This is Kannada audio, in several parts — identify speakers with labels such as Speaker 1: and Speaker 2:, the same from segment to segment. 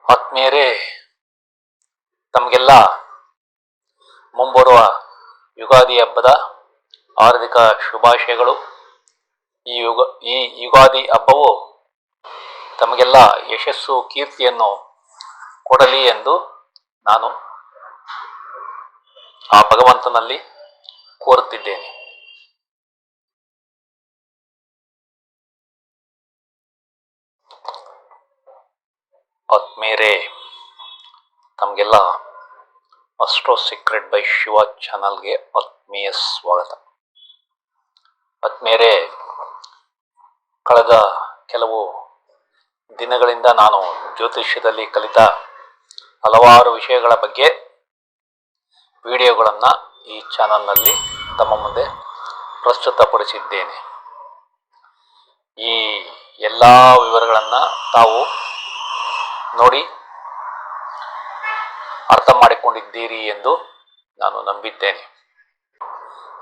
Speaker 1: ಆತ್ಮೀಯರೇ, ತಮಗೆಲ್ಲ ಮುಂಬರುವ ಯುಗಾದಿ ಹಬ್ಬದ ಹಾರ್ದಿಕ ಶುಭಾಶಯಗಳು. ಈ ಯುಗಾದಿ ಹಬ್ಬವು ತಮಗೆಲ್ಲ ಯಶಸ್ಸು ಕೀರ್ತಿಯನ್ನು ಕೊಡಲಿ ಎಂದು ನಾನು ಆ ಭಗವಂತನಲ್ಲಿ ಕೋರುತ್ತಿದ್ದೇನೆ. ಆತ್ಮೀಯರೇ, ತಮಗೆಲ್ಲ ಅಸ್ಟ್ರೋ ಸೀಕ್ರೆಟ್ ಬೈ ಶಿವ ಚಾನಲ್ಗೆ ಆತ್ಮೀಯ ಸ್ವಾಗತ. ಆತ್ಮೀಯರೇ, ಕಳೆದ ಕೆಲವು ದಿನಗಳಿಂದ ನಾನು ಜ್ಯೋತಿಷ್ಯದಲ್ಲಿ ಕಲಿತ ಹಲವಾರು ವಿಷಯಗಳ ಬಗ್ಗೆ ವಿಡಿಯೋಗಳನ್ನು ಈ ಚಾನಲ್ನಲ್ಲಿ ತಮ್ಮ ಮುಂದೆ ಪ್ರಸ್ತುತಪಡಿಸಿದ್ದೇನೆ. ಈ ಎಲ್ಲ ವಿವರಗಳನ್ನು ತಾವು ನೋಡಿ ಅರ್ಥ ಮಾಡಿಕೊಂಡಿದ್ದೀರಿ ಎಂದು ನಾನು ನಂಬಿದ್ದೇನೆ.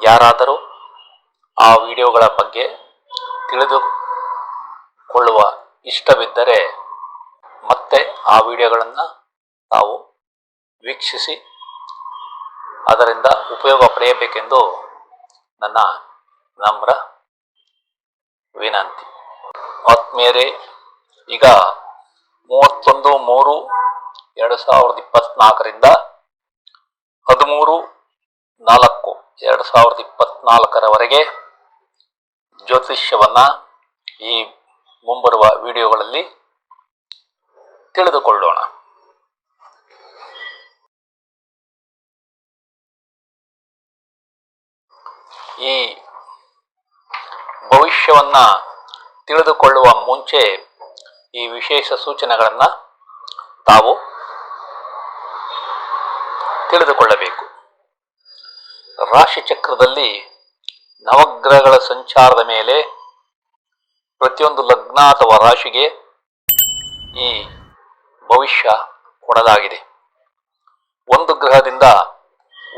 Speaker 1: ಯಾರಾದರೂ ಆ ವಿಡಿಯೋಗಳ ಬಗ್ಗೆ ತಿಳಿದುಕೊಳ್ಳುವ ಇಷ್ಟವಿದ್ದರೆ ಮತ್ತೆ ಆ ವಿಡಿಯೋಗಳನ್ನು ತಾವು ವೀಕ್ಷಿಸಿ ಅದರಿಂದ ಉಪಯೋಗ ಪಡೆಯಬೇಕೆಂದು ನನ್ನ ನಮ್ರ ವಿನಂತಿ. ಆತ್ಮೀಯರೇ, ಈಗ 31/3/2024 13/4/2024 ಜ್ಯೋತಿಷ್ಯವನ್ನ ಈ ಮುಂಬರುವ ವಿಡಿಯೋಗಳಲ್ಲಿ ತಿಳಿದುಕೊಳ್ಳೋಣ. ಈ ಭವಿಷ್ಯವನ್ನ ತಿಳಿದುಕೊಳ್ಳುವ ಮುಂಚೆ ಈ ವಿಶೇಷ ಸೂಚನೆಗಳನ್ನು ತಾವು ತಿಳಿದುಕೊಳ್ಳಬೇಕು. ರಾಶಿ ಚಕ್ರದಲ್ಲಿ ನವಗ್ರಹಗಳ ಸಂಚಾರದ ಮೇಲೆ ಪ್ರತಿಯೊಂದು ಲಗ್ನ ಅಥವಾ ರಾಶಿಗೆ ಈ ಭವಿಷ್ಯ ಕೊಡಲಾಗಿದೆ. ಒಂದು ಗ್ರಹದಿಂದ,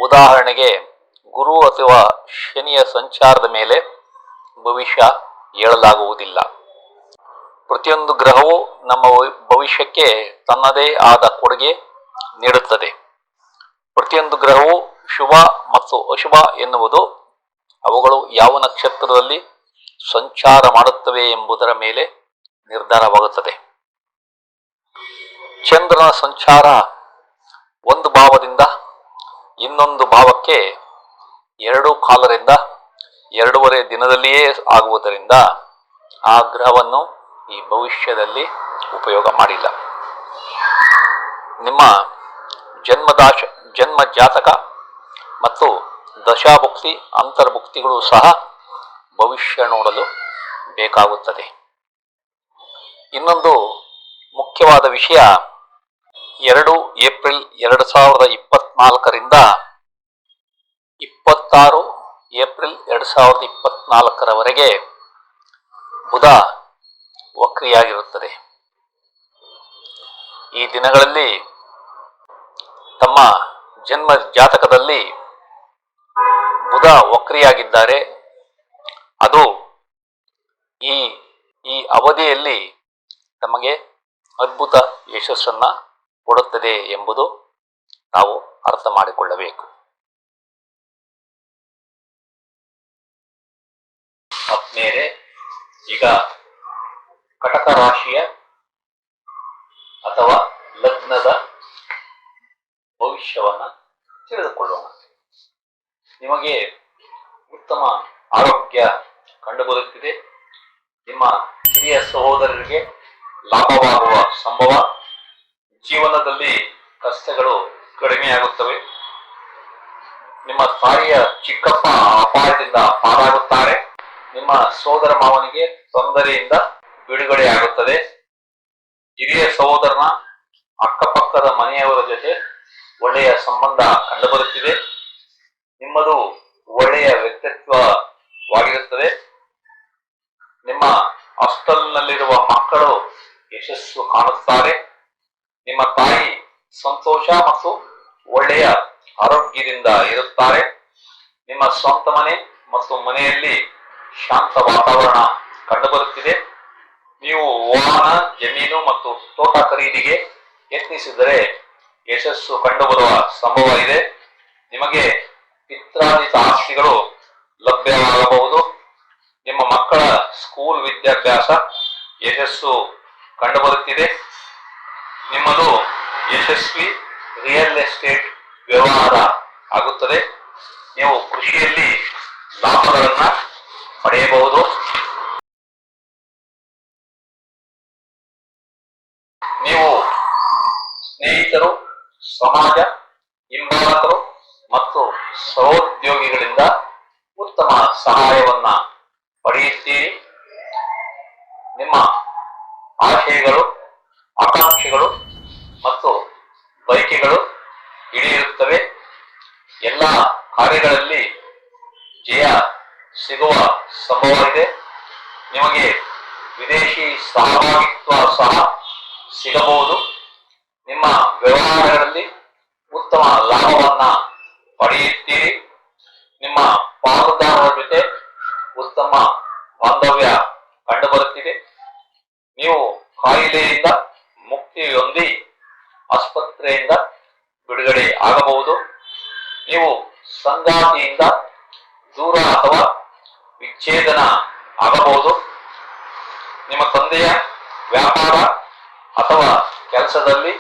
Speaker 1: ಉದಾಹರಣೆಗೆ ಗುರು ಅಥವಾ ಶನಿಯ ಸಂಚಾರದ ಮೇಲೆ ಭವಿಷ್ಯ ಹೇಳಲಾಗುವುದಿಲ್ಲ. ಪ್ರತಿಯೊಂದು ಗ್ರಹವು ನಮ್ಮ ಭವಿಷ್ಯಕ್ಕೆ ತನ್ನದೇ ಆದ ಕೊಡುಗೆ ನೀಡುತ್ತದೆ. ಪ್ರತಿಯೊಂದು ಗ್ರಹವು ಶುಭ ಮತ್ತು ಅಶುಭ ಎನ್ನುವುದು ಅವುಗಳು ಯಾವ ನಕ್ಷತ್ರದಲ್ಲಿ ಸಂಚಾರ ಮಾಡುತ್ತವೆ ಎಂಬುದರ ಮೇಲೆ ನಿರ್ಧಾರವಾಗುತ್ತದೆ. ಚಂದ್ರನ ಸಂಚಾರ ಒಂದು ಭಾವದಿಂದ ಇನ್ನೊಂದು ಭಾವಕ್ಕೆ 2 ಕಾಲರಿಂದ 2.5 ದಿನದಲ್ಲಿಯೇ ಆಗುವುದರಿಂದ ಆ ಗ್ರಹವನ್ನು ಈ ಭವಿಷ್ಯದಲ್ಲಿ ಉಪಯೋಗ ಮಾಡಿಲ್ಲ. ನಿಮ್ಮ ಜನ್ಮ ಜಾತಕ ಮತ್ತು ದಶಾಭುಕ್ತಿ ಅಂತರ್ಭುಕ್ತಿಗಳು ಸಹ ಭವಿಷ್ಯ ನೋಡಲು ಬೇಕಾಗುತ್ತದೆ. ಇನ್ನೊಂದು ಮುಖ್ಯವಾದ ವಿಷಯ, 2 ಏಪ್ರಿಲ್ 2024 26 ಏಪ್ರಿಲ್ 2024 ಬುಧ ವಕ್ರಿಯಾಗಿರುತ್ತದೆ. ಈ ದಿನಗಳಲ್ಲಿ ತಮ್ಮ ಜನ್ಮ ಜಾತಕದಲ್ಲಿ ಬುಧ ವಕ್ರಿಯಾಗಿದ್ದಾರೆ. ಅದು ಈ ಅವಧಿಯಲ್ಲಿ ತಮಗೆ ಅದ್ಭುತ ಯಶಸ್ಸನ್ನ ಕೊಡುತ್ತದೆ ಎಂಬುದು ನಾವು ಅರ್ಥ ಮಾಡಿಕೊಳ್ಳಬೇಕು. ಆತ್ಮೀಯರೇ, ಈಗ ಕಟಕ ರಾಶಿಯ ಅಥವಾ ಲಗ್ನದ ಭವಿಷ್ಯವನ್ನ ತಿಳಿದುಕೊಳ್ಳೋಣ. ನಿಮಗೆ ಉತ್ತಮ ಆರೋಗ್ಯ ಕಂಡುಬರುತ್ತಿದೆ. ನಿಮ್ಮ ಹಿರಿಯ ಸಹೋದರರಿಗೆ ಲಾಭವಾಗುವ ಸಂಭವ. ಜೀವನದಲ್ಲಿ ಕಷ್ಟಗಳು ಕಡಿಮೆಯಾಗುತ್ತವೆ. ನಿಮ್ಮ ತಾಯಿಯ ಚಿಕ್ಕಪ್ಪ ಅಪಾಯದಿಂದ ಪಾರಾಗುತ್ತಾರೆ. ನಿಮ್ಮ ಸೋದರ ಮಾವನಿಗೆ ತೊಂದರೆಯಿಂದ ಬಿಡುಗಡೆಯಾಗುತ್ತದೆ. ಹಿರಿಯ ಸಹೋದರನ ಅಕ್ಕಪಕ್ಕದ ಮನೆಯವರ ಜೊತೆ ಒಳ್ಳೆಯ ಸಂಬಂಧ ಕಂಡುಬರುತ್ತಿದೆ. ನಿಮ್ಮದು ಒಳ್ಳೆಯ ವ್ಯಕ್ತಿತ್ವವಾಗಿರುತ್ತದೆ. ನಿಮ್ಮ ಹಾಸ್ಟೆಲ್ನಲ್ಲಿರುವ ಮಕ್ಕಳು ಯಶಸ್ಸು ಕಾಣುತ್ತಾರೆ. ನಿಮ್ಮ ತಾಯಿ ಸಂತೋಷ ಮತ್ತು ಒಳ್ಳೆಯ ಆರೋಗ್ಯದಿಂದ ಇರುತ್ತಾರೆ. ನಿಮ್ಮ ಸ್ವಂತ ಮನೆ ಮತ್ತು ಮನೆಯಲ್ಲಿ ಶಾಂತ ವಾತಾವರಣ ಕಂಡುಬರುತ್ತಿದೆ. ನೀವು ವಾಹನ, ಜಮೀನು ಮತ್ತು ತೋಟ ಖರೀದಿಗೆ ಯತ್ನಿಸಿದರೆ ಯಶಸ್ಸು ಕಂಡುಬರುವ ಸಂಭವ ಇದೆ. ನಿಮಗೆ ಪಿತ್ರಾರ್ಜಿತ ಆಸ್ತಿಗಳು ಲಭ್ಯವಾಗಬಹುದು. ನಿಮ್ಮ ಮಕ್ಕಳ ಸ್ಕೂಲ್ ವಿದ್ಯಾಭ್ಯಾಸ ಯಶಸ್ಸು ಕಂಡುಬರುತ್ತಿದೆ. ನಿಮ್ಮದು ಯಶಸ್ವಿ ರಿಯಲ್ ಎಸ್ಟೇಟ್ ವ್ಯವಹಾರ ಆಗುತ್ತದೆ. ನೀವು ಕೃಷಿಯಲ್ಲಿ ಲಾಭಗಳನ್ನ ಪಡೆಯಬಹುದು. ನೀವು ಸ್ನೇಹಿತರು, ಸಮಾಜ, ಹಿಂಬಾಲಕರು ಮತ್ತು ಸಹೋದ್ಯೋಗಿಗಳಿಂದ ಉತ್ತಮ ಸಹಾಯವನ್ನ ಪಡೆಯುತ್ತೀರಿ. ನಿಮ್ಮ ಆಶಯಗಳು, ಆಕಾಂಕ್ಷೆಗಳು ಮತ್ತು ಬಯಕೆಗಳು ಈಡೇರುತ್ತವೆ. ಎಲ್ಲ ಕಾರ್ಯಗಳಲ್ಲಿ ಜಯ ಸಿಗುವ ಸಂಭವವಿದೆ. ನಿಮಗೆ ವಿದೇಶಿ ಸಹಭಾಗಿತ್ವ ಸಹ ಸಿಗಬಹುದು. ನಿಮ್ಮ ವ್ಯವಹಾರಗಳಲ್ಲಿ ಉತ್ತಮ ಲಾಭವನ್ನ ಪಡೆಯುತ್ತೀರಿ. ನಿಮ್ಮ ಪಾಲುದಾರರ ಜೊತೆ ಉತ್ತಮ ಬಾಂಧವ್ಯ ಕಂಡುಬರುತ್ತಿದೆ. ನೀವು ಕಾಯಿಲೆಯಿಂದ ಮುಕ್ತಿ ಹೊಂದಿ ಆಸ್ಪತ್ರೆಯಿಂದ ಬಿಡುಗಡೆ ಆಗಬಹುದು. ನೀವು ಸಂಗಾತಿಯಿಂದ ದೂರ ಅಥವಾ ವಿಚ್ಛೇದನ ಆಗಬಹುದು. ನಿಮ್ಮ ತಂದೆಯ ವ್ಯಾಪಾರ ಅಥವಾ ಕೆಲಸದಲ್ಲಿ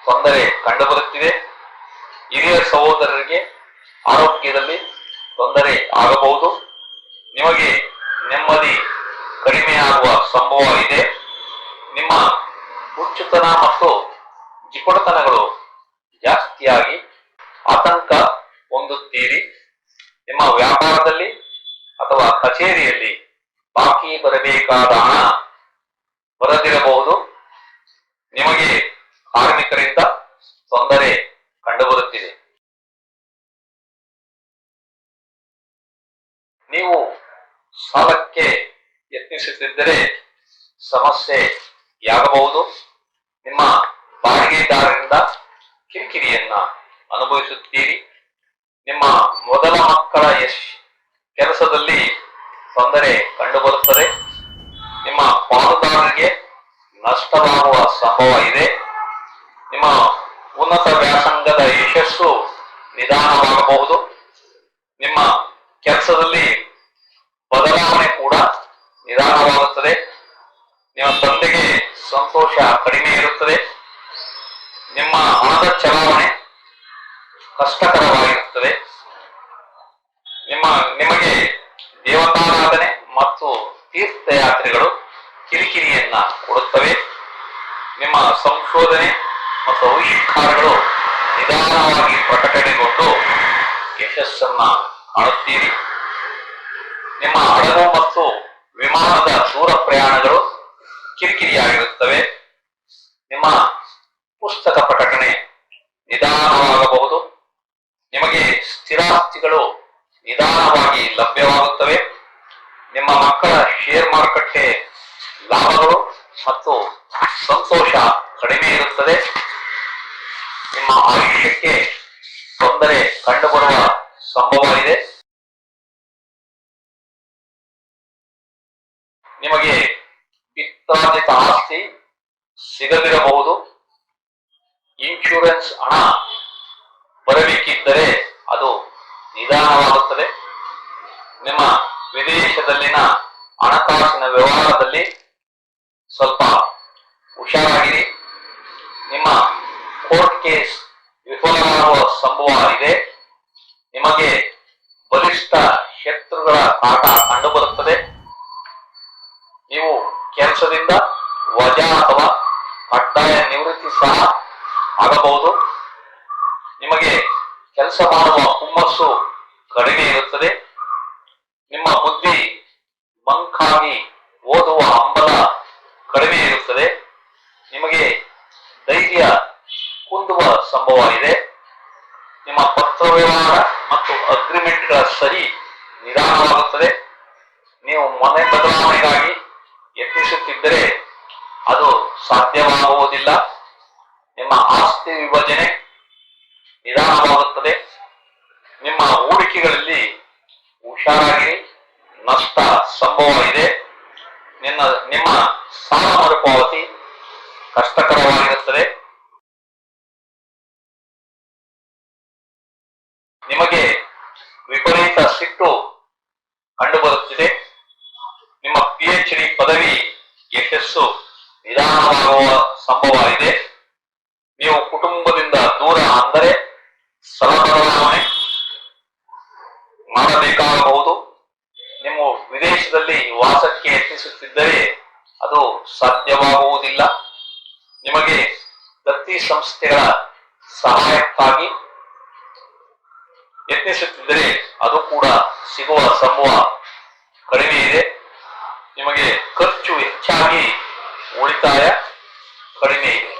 Speaker 1: ತೊಂದರೆ ಕಂಡುಬರುತ್ತಿದೆ. ಹಿರಿಯ ಸಹೋದರರಿಗೆ ಆರೋಗ್ಯದಲ್ಲಿ ತೊಂದರೆ ಆಗಬಹುದು. ನಿಮಗೆ ನೆಮ್ಮದಿ ಕಡಿಮೆಯಾಗುವ ಸಂಭವ ಇದೆ. ನಿಮ್ಮ ಹುಚ್ಚುತನ ಮತ್ತು ಜಿಪುಣತನಗಳು ಜಾಸ್ತಿಯಾಗಿ ಆತಂಕ ಹೊಂದುತ್ತೀರಿ. ನಿಮ್ಮ ವ್ಯಾಪಾರದಲ್ಲಿ ಅಥವಾ ಕಚೇರಿಯಲ್ಲಿ ಬಾಕಿ ಬರಬೇಕಾದ ಹಣ ಬರದಿರಬಹುದು. ನಿಮಗೆ ಕಾರ್ಮಿಕರಿಂದ ತೊಂದರೆ ಕಂಡುಬರುತ್ತಿದೆ. ನೀವು ಸಾಲಕ್ಕೆ ಯತ್ನಿಸುತ್ತಿದ್ದರೆ ಸಮಸ್ಯೆಯಾಗಬಹುದು. ನಿಮ್ಮ ಬಾಡಿಗೆದಾರರಿಂದ ಕಿರಿಕಿರಿಯನ್ನ ಅನುಭವಿಸುತ್ತೀರಿ. ನಿಮ್ಮ ಮೊದಲ ಮಕ್ಕಳ ಕೆಲಸದಲ್ಲಿ ತೊಂದರೆ ಕಂಡುಬರುತ್ತದೆ. ನಿಮ್ಮ ಪಾಲುದಾರರಿಗೆ ನಷ್ಟವಾಗುವ ಸಂಭವ ಇದೆ. ನಿಮ್ಮ ಉನ್ನತ ವ್ಯಾಸಂಗದ ಯಶಸ್ಸು ನಿಧಾನವಾಗಬಹುದು. ನಿಮ್ಮ ಕೆಲಸದಲ್ಲಿ ಬದಲಾವಣೆ ಕೂಡ ನಿಧಾನವಾಗುತ್ತದೆ. ನಿಮ್ಮ ತಂದೆಗೆ ಸಂತೋಷ ಕಡಿಮೆ ಇರುತ್ತದೆ. ನಿಮ್ಮ ಹಣದ ಚಲಾವಣೆ ಕಷ್ಟಕರವಾಗಿರುತ್ತದೆ. ನಿಮಗೆ ದೇವತಾರಾಧನೆ ಮತ್ತು ತೀರ್ಥಯಾತ್ರೆಗಳು ಕಿರಿಕಿರಿಯನ್ನ ಕೊಡುತ್ತವೆ. ನಿಮ್ಮ ಸಂಶೋಧನೆ ಮತ್ತು ಆವಿಷ್ಕಾರಗಳು ನಿಧಾನವಾಗಿ ಪ್ರಕಟಣೆಗೊಂಡು ಯಶಸ್ಸನ್ನ ಕಾಣುತ್ತೀರಿ. ನಿಮ್ಮ ಹಡಗು ಮತ್ತು ವಿಮಾನದ ದೂರ ಪ್ರಯಾಣಗಳು ಕಿರಿಕಿರಿಯಾಗಿರುತ್ತವೆ. ನಿಮ್ಮ ಪುಸ್ತಕ ಪ್ರಕಟಣೆ ನಿಧಾನವಾಗಬಹುದು. ನಿಮಗೆ ಸ್ಥಿರಾಸ್ತಿಗಳು ನಿಧಾನವಾಗಿ ಲಭ್ಯವಾಗುತ್ತವೆ. ನಿಮ್ಮ ಮಕ್ಕಳ ಶೇರ್ ಮಾರುಕಟ್ಟೆ ಲಾಭಗಳು ಮತ್ತು ಸಂತೋಷ ಕಡಿಮೆ ಇರುತ್ತದೆ. ನಿಮ್ಮ ಆಯುಷ್ಯಕ್ಕೆ ತೊಂದರೆ ಕಂಡುಬರುವ ಸಂಭವ ಇದೆ. ನಿಮಗೆ ಪಿತ್ರಾರ್ಜಿತ ಆಸ್ತಿ ಸಿಗದಿರಬಹುದು. ಇನ್ಶೂರೆನ್ಸ್ ಹಣ ಬರಬೇಕಿದ್ದರೆ ಅದು ನಿಧಾನವಾಗುತ್ತದೆ. ನಿಮ್ಮ ವಿದೇಶದಲ್ಲಿನ ಹಣಕಾಸಿನ ವ್ಯವಹಾರದಲ್ಲಿ ಸ್ವಲ್ಪ ಹುಷಾರಾಗಿರಿ. ನಿಮ್ಮ ಕೋರ್ಟ್ ಕೇಸ್ ವಿಫಲವಾಗುವ ಸಂಭವ ಇದೆ. ನಿಮಗೆ ಬಲಿಷ್ಠ ಶತ್ರುಗಳ ಕಾಟ ಕಂಡುಬರುತ್ತದೆ. ನೀವು ಕೆಲಸದಿಂದ ವಜಾ ಅಥವಾ ಕಡ್ಡಾಯ ನಿವೃತ್ತಿ ಸಹ ಆಗಬಹುದು. ನಿಮಗೆ ಕೆಲಸ ಮಾಡುವ ಹುಮ್ಮಸ್ಸು ಕಡಿಮೆ ಇರುತ್ತದೆ. ನಿಮ್ಮ ಬುದ್ಧಿ ಮಂಕಾಗಿ ಓದುವ ಹಂಬಲ ಕಡಿಮೆ ಇರುತ್ತದೆ. ನಿಮಗೆ ಧೈರ್ಯ ಕುಂದುವ ಸಂಭವ ಇದೆ. ನಿಮ್ಮ ಪತ್ರ ವ್ಯವಹಾರ ಮತ್ತು ಅಗ್ರಿಮೆಂಟ್ಗಳ ಸರಿ ನಿಧಾನವಾಗುತ್ತದೆ. ನೀವು ಮನೆ ಬದಲಾವಣೆಗಾಗಿ ಯತ್ನಿಸುತ್ತಿದ್ದರೆ ಅದು ಸಾಧ್ಯವಾಗುವುದಿಲ್ಲ. ನಿಮ್ಮ ಆಸ್ತಿ ವಿಭಜನೆ ನಿಧಾನವಾಗುತ್ತದೆ. ನಿಮ್ಮ ಹೂಡಿಕೆಗಳಲ್ಲಿ ಹುಷಾರಾಗಿರಿ, ನಷ್ಟ ಸಂಭವ ಇದೆ. ನಿಮ್ಮ ಸಾಲ ಮರುಪಾವತಿ ಕಷ್ಟಕರವಾಗಿರುತ್ತದೆ. ನಿಮಗೆ ವಿಪರೀತ ಸಿಟ್ಟು ಕಂಡುಬರುತ್ತಿದೆ. ನಿಮ್ಮ PhD ಪದವಿ ಯಶಸ್ಸು ನಿಧಾನವಾಗುವ ಸಂಭವ ಇದೆ. ನೀವು ಕುಟುಂಬದಿಂದ ದೂರ ಅಂದರೆ ಸ್ಥಳ ಬದಲಾವಣೆ ಮಾಡಬೇಕಾಗಬಹುದು. ನೀವು ವಿದೇಶದಲ್ಲಿ ವಾಸಕ್ಕೆ ಯತ್ನಿಸುತ್ತಿದ್ದರೆ ಅದು ಸಾಧ್ಯವಾಗುವುದಿಲ್ಲ. ನಿಮಗೆ ದತ್ತಿ ಸಂಸ್ಥೆಗಳ ಸಹಾಯಕ್ಕಾಗಿ ಯತ್ನಿಸುತ್ತಿದ್ದರೆ ಅದು ಕೂಡ ಸಿಗುವ ಸಂಭವ ಕಡಿಮೆ ಇದೆ. ನಿಮಗೆ ಖರ್ಚು ಹೆಚ್ಚಾಗಿ ಉಳಿತಾಯ ಕಡಿಮೆ ಇದೆ.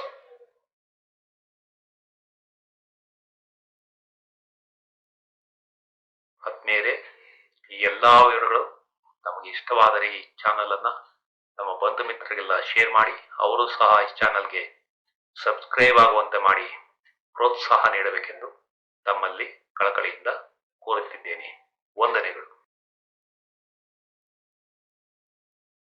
Speaker 2: ಆತ್ಮೀಯರೇ, ಈ ಎಲ್ಲಾ ವಿವರಗಳು ನಮಗೆ ಇಷ್ಟವಾದರೆ ಈ ಚಾನಲ್ ಅನ್ನ ನಮ್ಮ ಬಂಧು ಮಿತ್ರರಿಗೆಲ್ಲ ಶೇರ್ ಮಾಡಿ, ಅವರು ಸಹ ಈ ಚಾನಲ್ಗೆ ಸಬ್ಸ್ಕ್ರೈಬ್ ಆಗುವಂತೆ ಮಾಡಿ ಪ್ರೋತ್ಸಾಹ ನೀಡಬೇಕೆಂದು ತಮ್ಮಲ್ಲಿ ಕಳಕಳಿಯಿಂದ ಕೋರುತ್ತಿದ್ದೇನೆ.